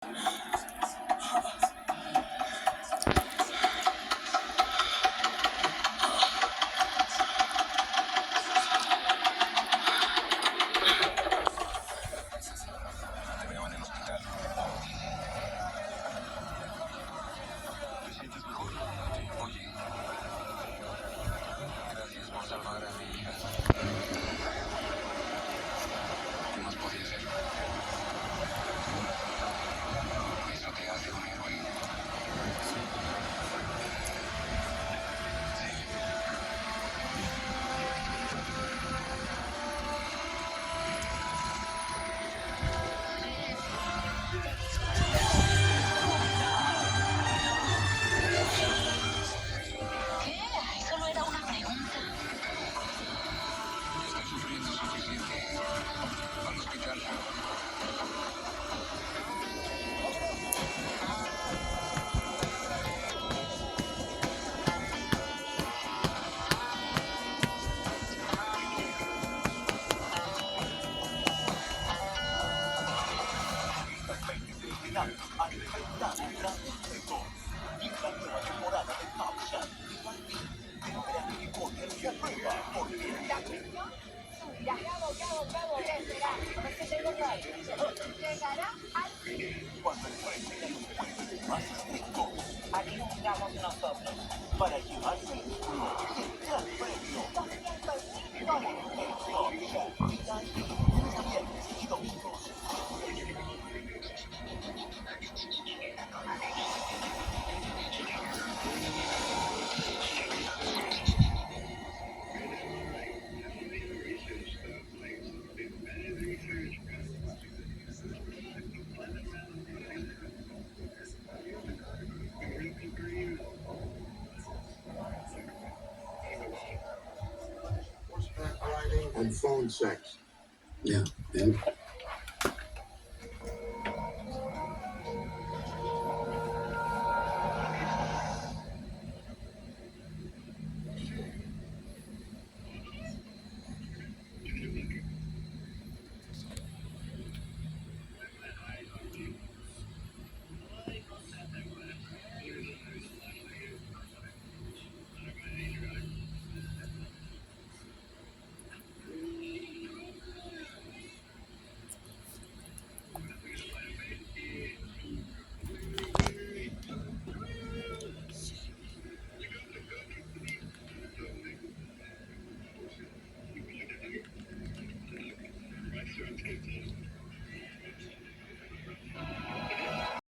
Te veo en el hospital. ¿Te sientes mejor? Sí. Oye, gracias por salvar a mi hija. ¿Qué más podía hacer? Eso te hace un héroe. ¿Qué? Solo era una pregunta. Estoy sufriendo suficiente. Al hospital. Aquí jugamos nosotros. Para llevarse el título y el gran premio. $200,000 viernes y domingos. And phone sex. Yeah, and